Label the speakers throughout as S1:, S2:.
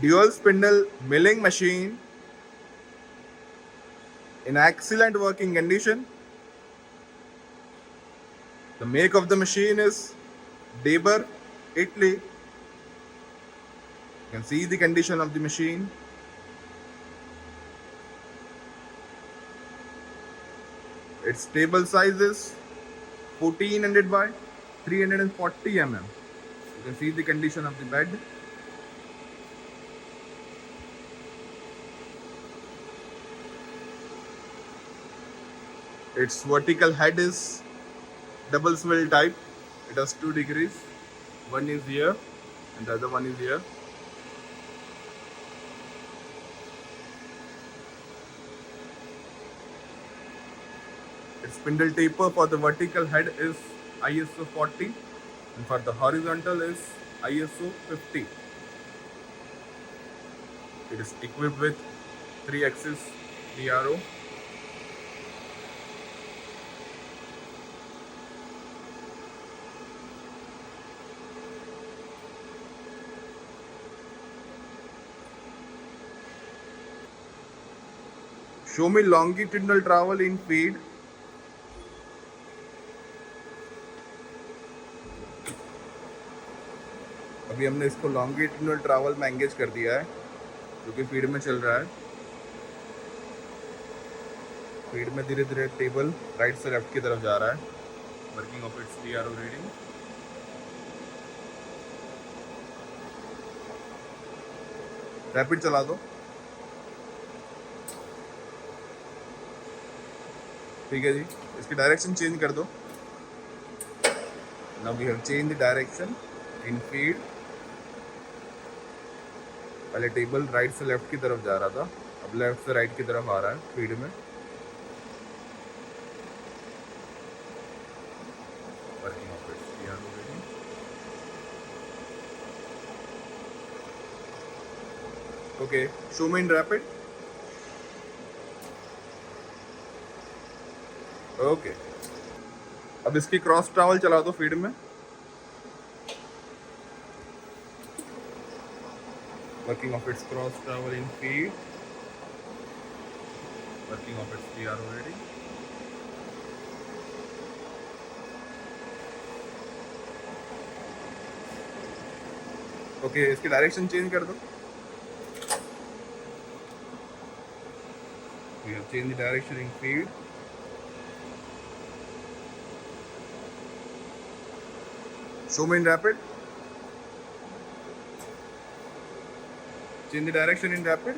S1: dual spindle milling machine in excellent working condition. The make of the machine is Deber, Italy. You can see the condition of the machine. Its table size is 1400 by 340 mm. You can see the condition of the bed. Its vertical head is double swivel type. It has 2 degrees. One is here and the other one is here. Its spindle taper for the vertical head is ISO 40 and for the horizontal is ISO 50. It is equipped with 3-axis DRO. Show me longitudinal travel in feet. अभी हमने इसको longitudinal travel में engage कर दिया है जो कि feed में चल रहा है. फीड में धीरे धीरे टेबल राइट से लेफ्ट की तरफ जा रहा है. Working of its DRO reading. Rapid चला दो. ठीक है जी. इसकी डायरेक्शन चेंज कर दो. Now we have change the direction in feed. पहले टेबल राइट से लेफ्ट की तरफ जा रहा था, अब लेफ्ट से राइट की तरफ आ रहा है फीड में. Working of its DRO reading. Okay, show me in rapid. Okay, अब इसकी क्रॉस ट्रैवल चला दो फीड में. Working of its cross travel in feed. Working of its DRO ready. Okay, इसकी डायरेक्शन चेंज कर दो. We have changed the direction in feed. Show me in rapid. Change the direction in rapid.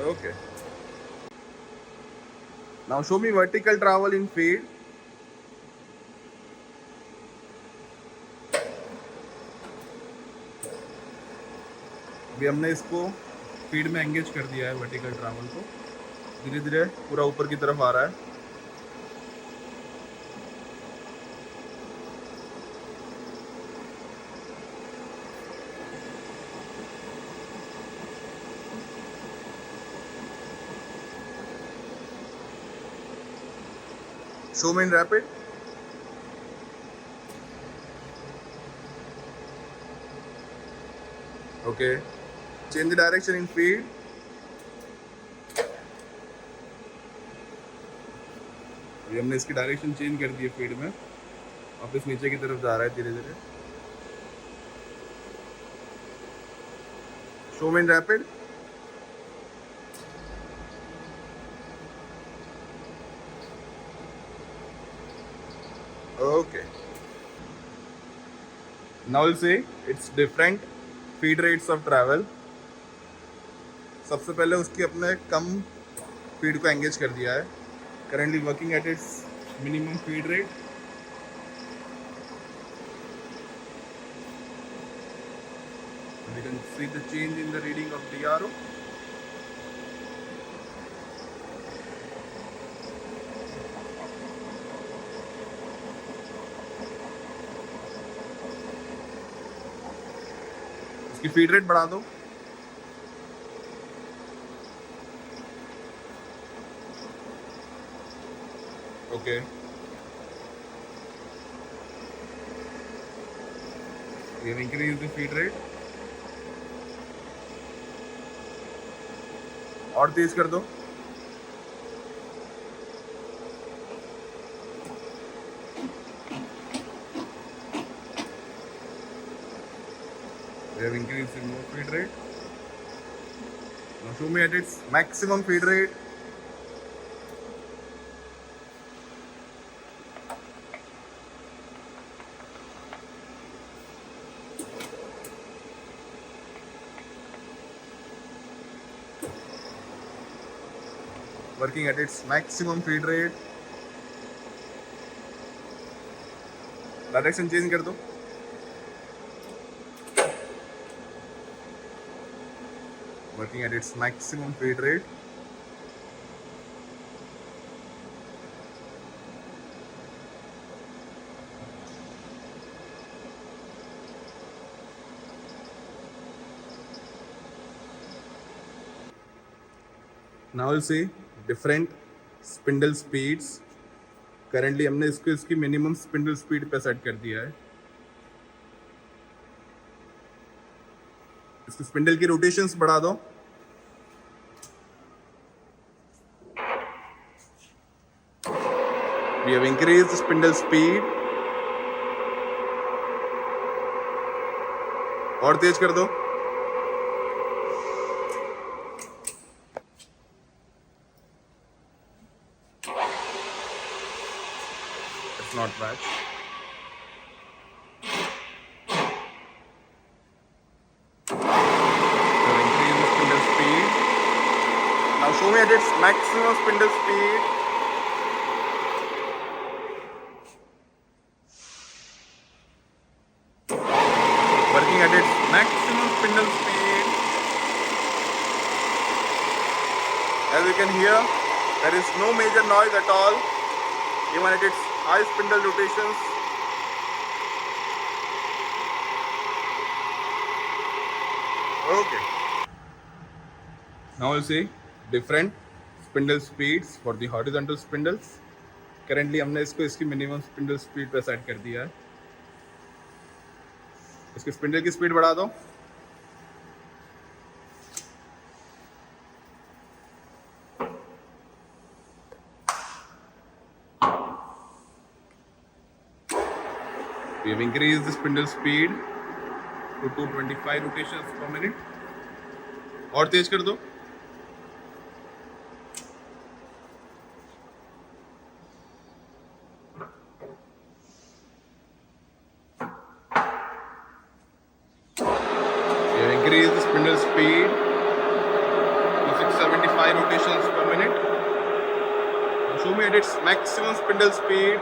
S1: Okay. Now show me vertical travel in feed. अभी हमने इसको feed में engage कर दिया है. वर्टिकल ट्रैवल को धीरे धीरे पूरा ऊपर की तरफ आ रहा है. Show me in rapid. Okay. Change the direction in feed. अभी हमने इसकी डायरेक्शन चेंज कर दी है फीड में. वापस नीचे की तरफ जा रहा है धीरे धीरे. Show me in rapid. Okay. Now we'll see its different feed rates of travel. सबसे पहले उसकी अपने कम फीड को एंगेज कर दिया है. Currently working at its minimum feed rate. We can see the change in the reading of DRO. इसकी feed rate बढ़ा दो. Okay. We have increased the feed rate. और तेज कर दो. We have increased the more feed rate. Now show me at its maximum feed rate. Working at its maximum feed rate. Direction change कर दो. Working at its maximum feed rate. Now we'll see different spindle speeds. Currently हमने इसको इसकी minimum spindle speed पे set कर दिया है. इसकी स्पिंडल की रोटेशंस बढ़ा दो. We have increased the spindle speed. और तेज कर दो. It's not bad. So increase the spindle speed. Now show me at its maximum spindle speed. Working at its maximum spindle speed. As you can hear, there is no major noise at all, even at its high spindle rotations. Okay. Now we'll see different spindle speeds for the horizontal spindles. Currently हमने इसको इसकी minimum spindle speed पे set कर दिया है. इसकी spindle की speed बढ़ा दो. We have increased the spindle speed to 225 rotations per minute. और तेज कर दो. We have increased the spindle speed to 675 rotations per minute. Now show me at its maximum spindle speed.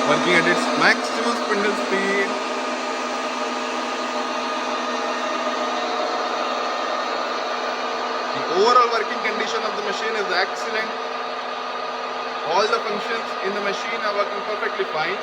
S1: Working at its maximum spindle speed. The overall working condition of the machine is excellent. All the functions in the machine are working perfectly fine.